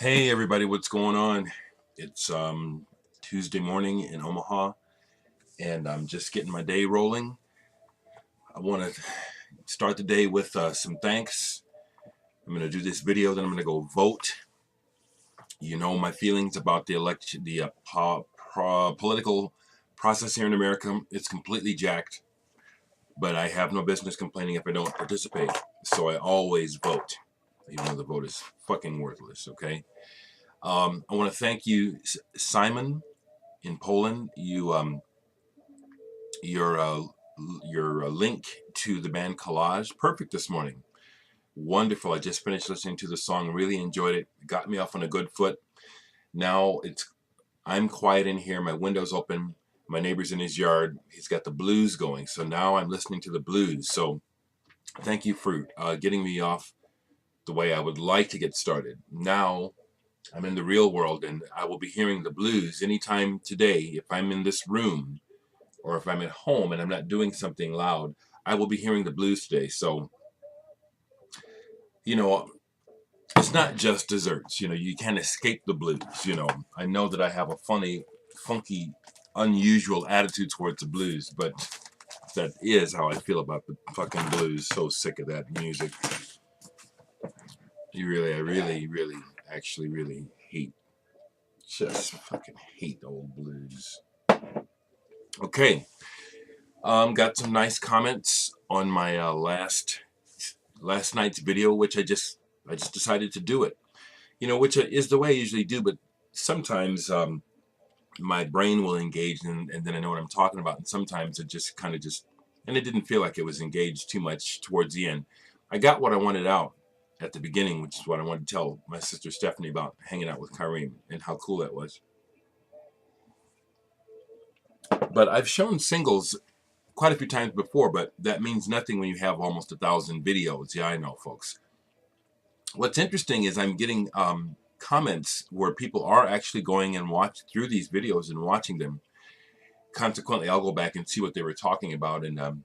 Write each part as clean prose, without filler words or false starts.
Hey everybody, what's going on? It's Tuesday morning in Omaha, and I'm just getting my day rolling. I want to start the day with some thanks. I'm going to do this video, then I'm going to go vote. You know my feelings about the election, the political process here in America. It's completely jacked, but I have no business complaining if I don't participate. So I always vote, even though the vote is fucking worthless. Okay. I want to thank you, Simon in Poland. Your link to the band Collage, perfect this morning. Wonderful. I just finished listening to the song, really enjoyed it. Got me off on a good foot. Now I'm quiet in here, my window's open, my neighbor's in his yard, he's got the blues going, so now I'm listening to the blues. So thank you for getting me off the way I would like to get started. Now I'm in the real world, and I will be hearing the blues anytime today. If I'm in this room or if I'm at home and I'm not doing something loud, I will be hearing the blues today. So, you know, it's not just desserts. You know, you can't escape the blues. You know, I know that I have a funny, funky, unusual attitude towards the blues, but that is how I feel about the fucking blues. So sick of that music. I really, actually really just fucking hate the old blues. Okay. Got some nice comments on my last night's video, which I just decided to do it. You know, which is the way I usually do, but sometimes my brain will engage, and then I know what I'm talking about, and sometimes it just kind of and it didn't feel like it was engaged too much towards the end. I got what I wanted out at the beginning, which is what I wanted to tell my sister Stephanie about hanging out with Kareem and how cool that was. But I've shown singles quite a few times before, but that means nothing when you have almost 1,000 videos. Yeah, I know, folks. What's interesting is I'm getting comments where people are actually going and watch through these videos and watching them. Consequently, I'll go back and see what they were talking about. And,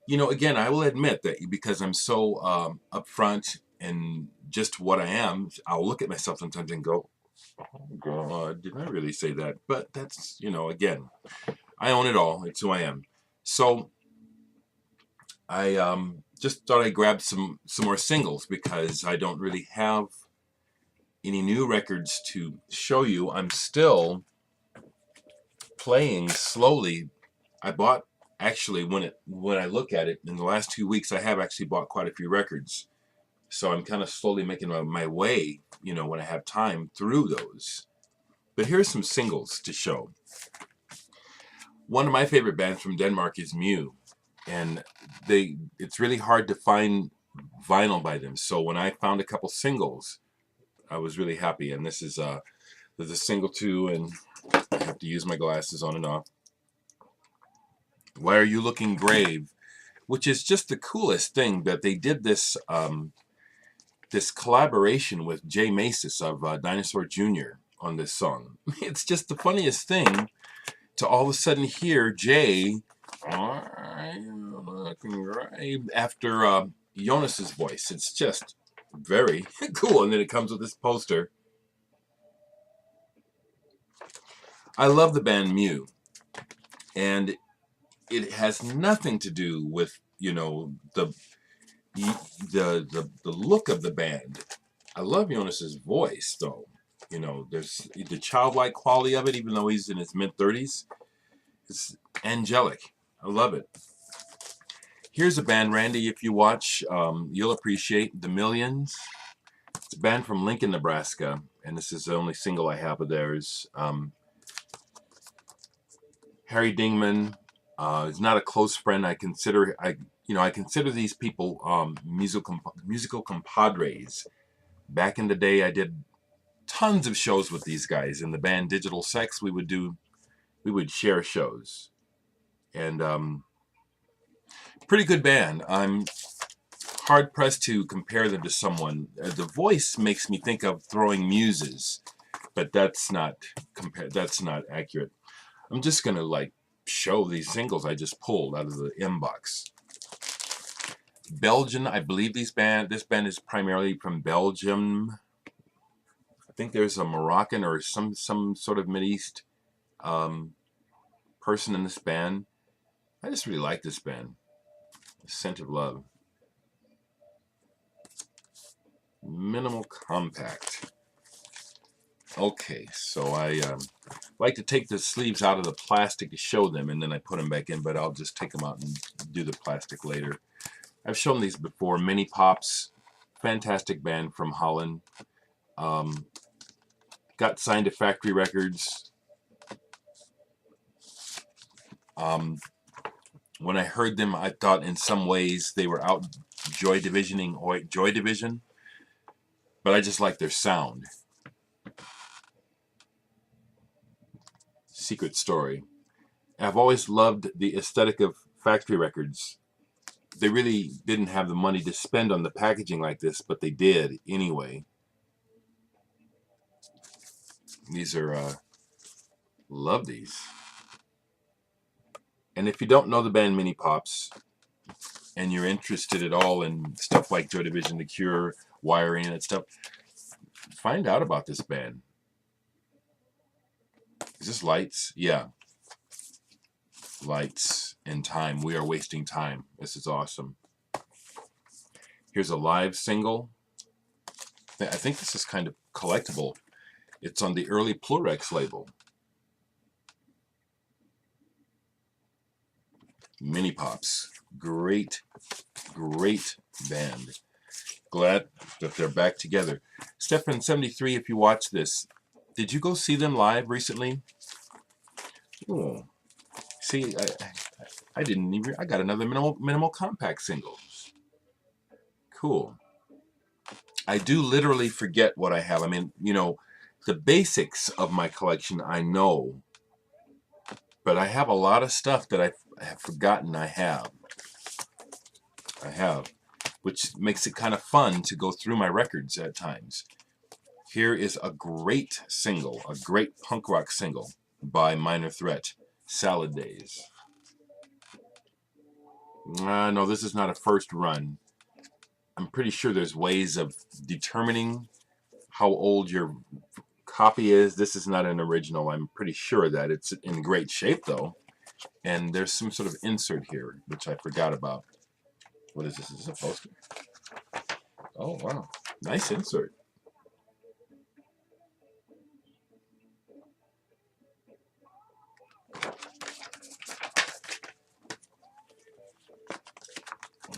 you know, again, I will admit that because I'm so upfront and just what I am, I'll look at myself sometimes and go, oh, God, did I really say that? But that's, you know, again, I own it all. It's who I am. So I just thought I'd grab some more singles because I don't really have any new records to show you. I'm still playing slowly. I bought, actually, when I look at it in the last 2 weeks, I have actually bought quite a few records. So I'm kind of slowly making my way, you know, when I have time through those. But here's some singles to show. One of my favorite bands from Denmark is Mew, and it's really hard to find vinyl by them. So when I found a couple singles, I was really happy. And this is there's a single too, and I have to use my glasses on and off. Why Are You Looking Grave? Which is just the coolest thing that they did this this collaboration with Jay Macis of Dinosaur Jr. on this song. It's just the funniest thing to all of a sudden hear Jay after Jonas's voice. It's just very cool. And then it comes with this poster. I love the band Mew, and it has nothing to do with, you know, the look of the band. I love Jonas's voice, though. You know, there's the childlike quality of it, even though he's in his mid-30s. It's angelic. I love it. Here's a band, Randy, if you watch, you'll appreciate The Millions. It's a band from Lincoln, Nebraska, and this is the only single I have of theirs. Harry Dingman is not a close friend. I consider these people musical compadres. Back in the day, I did tons of shows with these guys. In the band Digital Sex, we would share shows, and pretty good band. I'm hard pressed to compare them to someone. The voice makes me think of Throwing Muses, but that's not accurate. I'm just gonna show these singles I just pulled out of the inbox. Belgian, I believe this band is primarily from Belgium. think there's a Moroccan or some sort of Mideast person in this band. I just really like this band. Scent of Love. Minimal compact. Okay, so I like to take the sleeves out of the plastic to show them, and then I put them back in, but I'll just take them out and do the plastic later. I've shown these before. Mini Pops, fantastic band from Holland. Got signed to Factory Records. When I heard them, I thought in some ways they were out Joy Division, but I just like their sound. Secret Story. I've always loved the aesthetic of Factory Records. They really didn't have the money to spend on the packaging like this, but they did anyway. These are, love these. And if you don't know the band Mini Pops, and you're interested at all in stuff like Joy Division, The Cure, wiring and stuff, find out about this band. Is this Lights? Yeah. Lights and Time. We Are Wasting Time. This is awesome. Here's a live single. I think this is kind of collectible. It's on the early Plurex label. Mini Pops. Great, great band. Glad that they're back together. Stefan73, if you watch this, did you go see them live recently? Oh, see, I didn't even. I got another minimal compact single. Cool. I do literally forget what I have. I mean, you know, the basics of my collection I know, but I have a lot of stuff that I have forgotten I have. Which makes it kind of fun to go through my records at times. Here is a great single, a great punk rock single by Minor Threat, Salad Days. No, this is not a first run. I'm pretty sure there's ways of determining how old your copy is. This is not an original. I'm pretty sure that it's in great shape, though. And there's some sort of insert here, which I forgot about. What is this? Is this a poster? Oh, wow. Nice insert.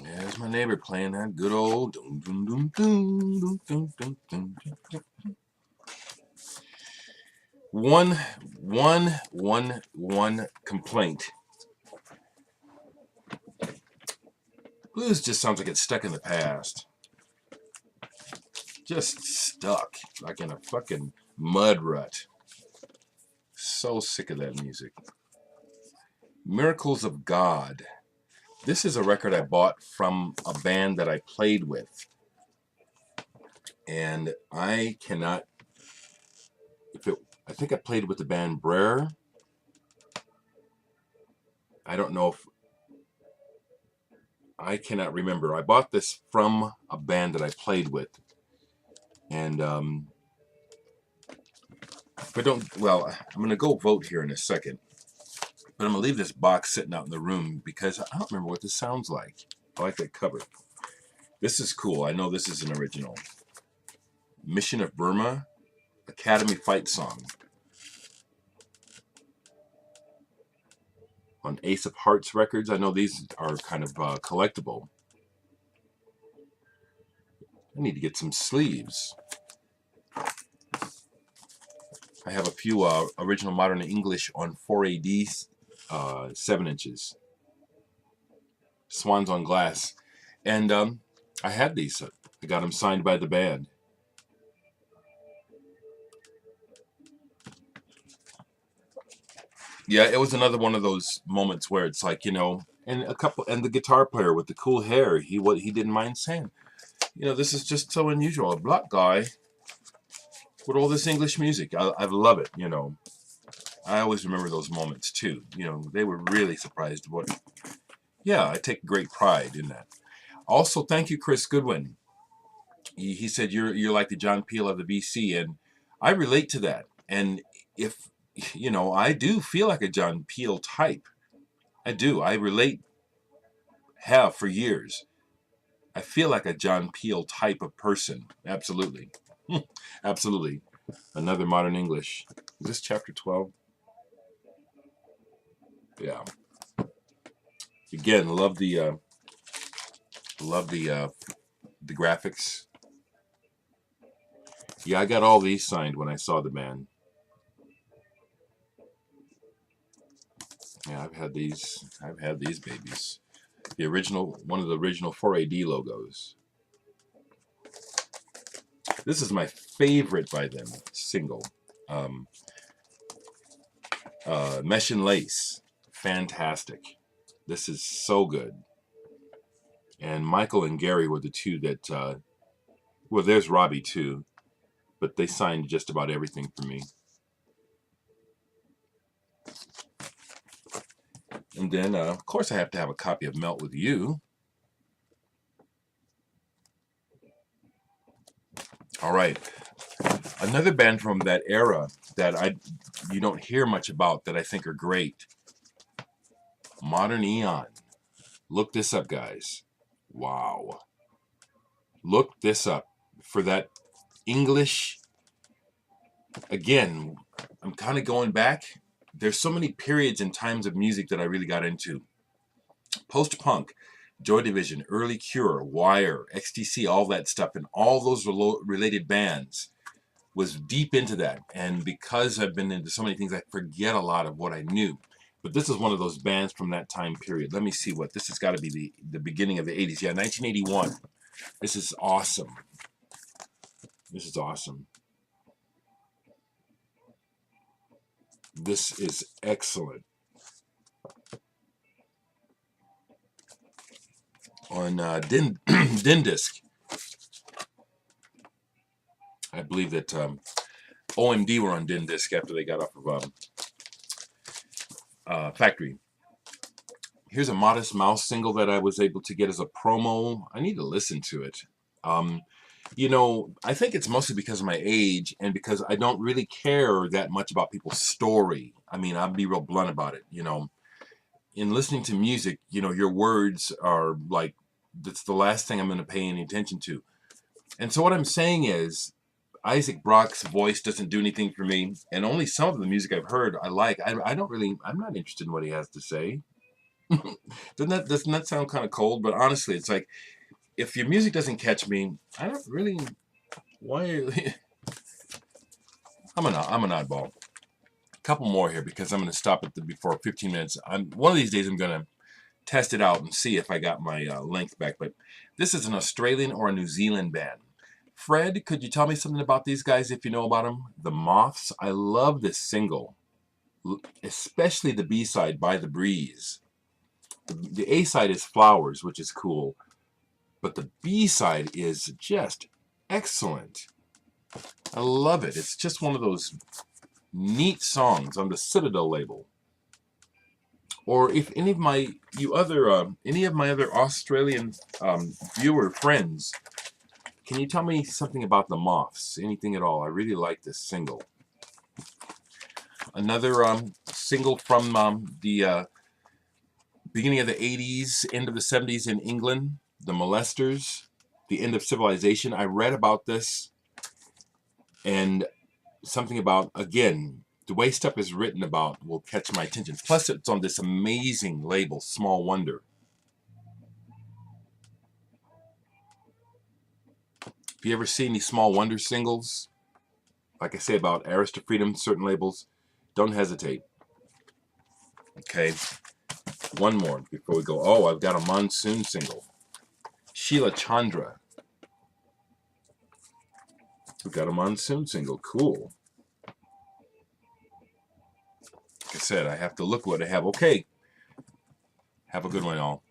There's my neighbor playing that good old dum dum dum dum dum dum dum dum. One complaint. Blues just sounds like it's stuck in the past. Just stuck, like in a fucking mud rut. So sick of that music. Miracles of God. This is a record I bought from a band that I played with. And I cannot... I think I played with the band Brer. I don't know if... I cannot remember. I bought this from a band that I played with. And, well, I'm going to go vote here in a second. But I'm going to leave this box sitting out in the room because I don't remember what this sounds like. I like that cover. This is cool. I know this is an original. Mission of Burma, Academy Fight Song. On Ace of Hearts Records. I know these are kind of collectible. I need to get some sleeves. I have a few original modern English on 4AD 7 inches. Swans on Glass. And I had these. I got them signed by the band. Yeah, it was another one of those moments where it's like, you know, and the guitar player with the cool hair, he didn't mind saying, you know, this is just so unusual. A black guy with all this English music. I love it, you know. I always remember those moments too. You know, they were really surprised. Yeah, I take great pride in that. Also, thank you, Chris Goodwin. He said you're like the John Peel of the BC, and I relate to that. And if, you know, I do feel like a John Peel type. I do. I relate, have for years. I feel like a John Peel type of person. Absolutely. Absolutely. Another modern English. Is this chapter 12? Yeah. Again, love the graphics. Yeah, I got all these signed when I saw the band. Yeah, I've had these. I've had these babies. The original, one of the original 4AD logos. This is my favorite by them single. Um, Mesh and Lace. Fantastic. This is so good. And Michael and Gary were the two that, well, there's Robbie too, but they signed just about everything for me. And then, of course, I have to have a copy of Melt With You. All right. Another band from that era that you don't hear much about that I think are great. Modern Eon. Look this up, guys. Wow. Look this up. For that English, again, I'm kind of going back. There's so many periods and times of music that I really got into. Post-punk, Joy Division, Early Cure, Wire, XTC, all that stuff, and all those related bands was deep into that. And because I've been into so many things, I forget a lot of what I knew. But this is one of those bands from that time period. Let me see what this has got to be the beginning of the 80s. Yeah, 1981. This is awesome. This is awesome. This is excellent. On Din Disc, I believe that OMD were on Din Disc after they got off of Factory. Here's a Modest Mouse single that I was able to get as a promo. I need to listen to it. You know, I think it's mostly because of my age and because I don't really care that much about people's story. I mean, I'll be real blunt about it. You know, in listening to music, you know, your words are like, that's the last thing I'm going to pay any attention to. And so what I'm saying is, Isaac Brock's voice doesn't do anything for me, and only some of the music I've heard I like. I don't really, I'm not interested in what he has to say. Doesn't that sound kind of cold? But honestly, it's like, if your music doesn't catch me, I don't really, why? I'm an oddball. A couple more here because I'm going to stop at before 15 minutes. One of these days I'm going to test it out and see if I got my length back. But this is an Australian or a New Zealand band. Fred, could you tell me something about these guys if you know about them? The Moths. I love this single, especially the B-side, By the Breeze. The A-side is Flowers, which is cool, but the B-side is just excellent. I love it. It's just one of those neat songs on the Citadel label. Or if any of my other Australian viewer friends, can you tell me something about the Moths? Anything at all? I really like this single. Another single from the beginning of the 80s, end of the 70s in England, The Molesters, The End of Civilization. I read about this, and something about, again, the way stuff is written about will catch my attention. Plus, it's on this amazing label, Small Wonder. If you ever see any Small Wonder singles, like I say about Arista Freedom, certain labels, don't hesitate. Okay, one more before we go. Oh, I've got a Monsoon single. Sheila Chandra. We've got a Monsoon single. Cool. Like I said, I have to look what I have. Okay. Have a good one, y'all.